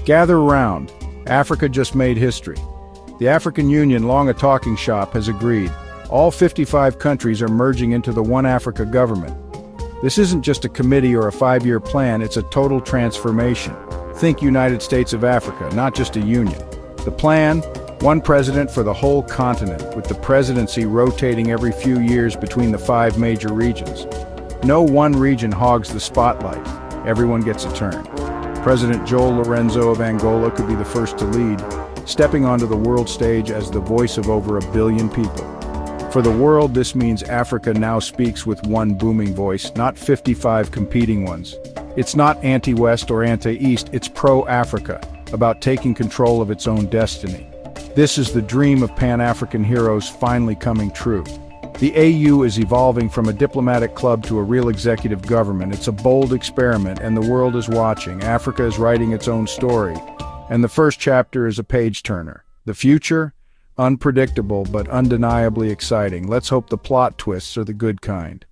Gather around. Africa just made history. The African Union, long a talking shop, has agreed. All 55 countries are merging into the One Africa government. This isn't just a committee or a 5-year plan, it's a total transformation. Think United States of Africa, not just a union. The plan: one president for the whole continent, with the presidency rotating every few years between the 5 major regions. No one region hogs the spotlight. Everyone gets a turn. President João Lorenzo of Angola could be the first to lead, stepping onto the world stage as the voice of over 1 billion people. For the world, this means Africa now speaks with one booming voice, not 55 competing ones. It's not anti-West or anti-East, it's pro-Africa, about taking control of its own destiny. This is the dream of Pan-African heroes finally coming true. The AU is evolving from a diplomatic club to a real executive government. It's a bold experiment, and the world is watching. Africa is writing its own story, and the first chapter is a page-turner. The future? Unpredictable, but undeniably exciting. Let's hope the plot twists are the good kind.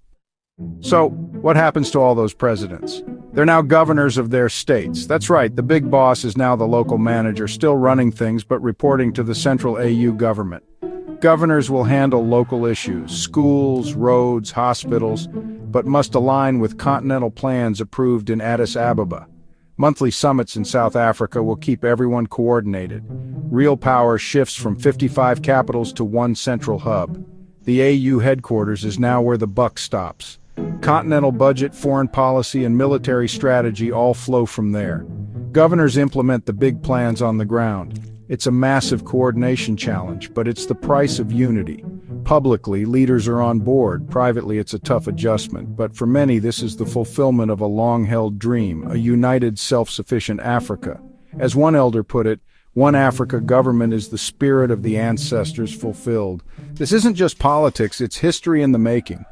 So, what happens to all those presidents? They're now governors of their states. That's right, the big boss is now the local manager, still running things but reporting to the central AU government. Governors will handle local issues, schools, roads, hospitals, but must align with continental plans approved in Addis Ababa. Monthly summits in South Africa will keep everyone coordinated. Real power shifts from 55 capitals to one central hub. The AU headquarters is now where the buck stops. Continental budget, foreign policy, and military strategy all flow from there. Governors implement the big plans on the ground. It's a massive coordination challenge, but it's the price of unity. Publicly, leaders are on board. Privately, it's a tough adjustment. But for many, this is the fulfillment of a long-held dream, a united, self-sufficient Africa. As one elder put it, One Africa government is the spirit of the ancestors fulfilled. This isn't just politics, it's history in the making.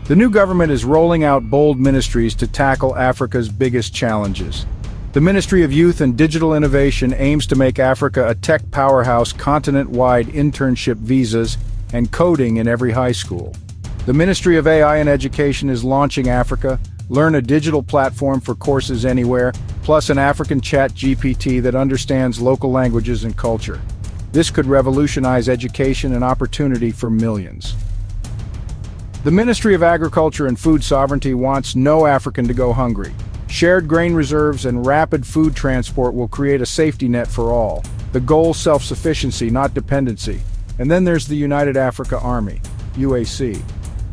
The new government is rolling out bold ministries to tackle Africa's biggest challenges. The Ministry of Youth and Digital Innovation aims to make Africa a tech powerhouse, continent-wide internship visas, and coding in every high school. The Ministry of AI and Education is launching Africa, Learn, a digital platform for courses anywhere, plus an African chat GPT that understands local languages and culture. This could revolutionize education and opportunity for millions. The Ministry of Agriculture and Food Sovereignty wants no African to go hungry. Shared grain reserves and rapid food transport will create a safety net for all. The goal: self-sufficiency, not dependency. And then there's the United Africa Army, UAC.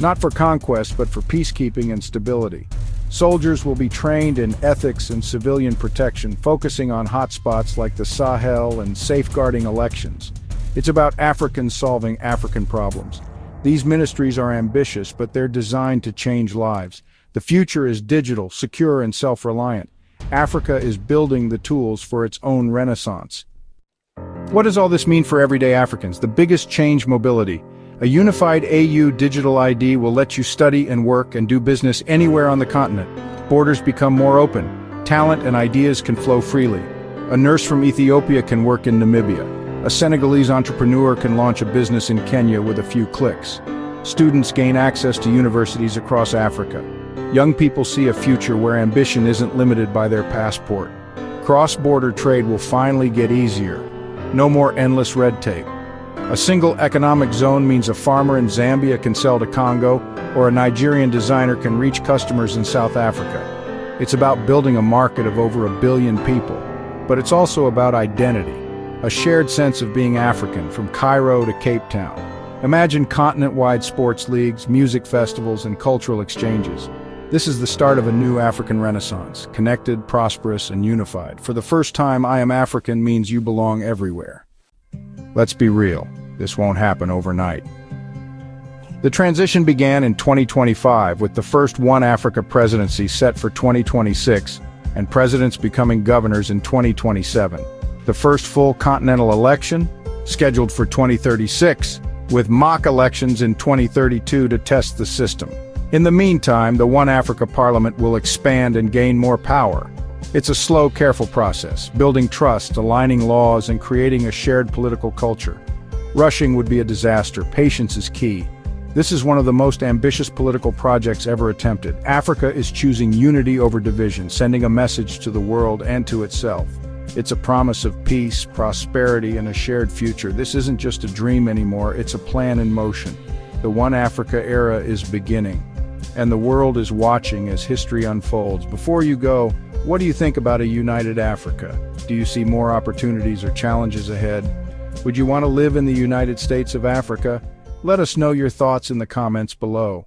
Not for conquest, but for peacekeeping and stability. Soldiers will be trained in ethics and civilian protection, focusing on hotspots like the Sahel and safeguarding elections. It's about Africans solving African problems. These ministries are ambitious, but they're designed to change lives. The future is digital, secure, and self-reliant. Africa is building the tools for its own renaissance. What does all this mean for everyday Africans? The biggest change: mobility. A unified AU digital ID will let you study and work and do business anywhere on the continent. Borders become more open. Talent and ideas can flow freely. A nurse from Ethiopia can work in Namibia. A Senegalese entrepreneur can launch a business in Kenya with a few clicks. Students gain access to universities across Africa. Young people see a future where ambition isn't limited by their passport. Cross-border trade will finally get easier. No more endless red tape. A single economic zone means a farmer in Zambia can sell to Congo, or a Nigerian designer can reach customers in South Africa. It's about building a market of over 1 billion people. But it's also about identity, a shared sense of being African, from Cairo to Cape Town. Imagine continent-wide sports leagues, music festivals, and cultural exchanges. This is the start of a new African renaissance, connected, prosperous, and unified. For the first time, I am African means you belong everywhere. Let's be real, this won't happen overnight. The transition began in 2025 with the first One Africa presidency set for 2026, and presidents becoming governors in 2027. The first full continental election, scheduled for 2036, with mock elections in 2032 to test the system. In the meantime, the One Africa Parliament will expand and gain more power. It's a slow, careful process, building trust, aligning laws, and creating a shared political culture. Rushing would be a disaster. Patience is key. This is one of the most ambitious political projects ever attempted. Africa is choosing unity over division, sending a message to the world and to itself. It's a promise of peace, prosperity, and a shared future. This isn't just a dream anymore, it's a plan in motion. The One Africa era is beginning, and the world is watching as history unfolds. Before you go, what do you think about a united Africa? Do you see more opportunities or challenges ahead? Would you want to live in the United States of Africa? Let us know your thoughts in the comments below.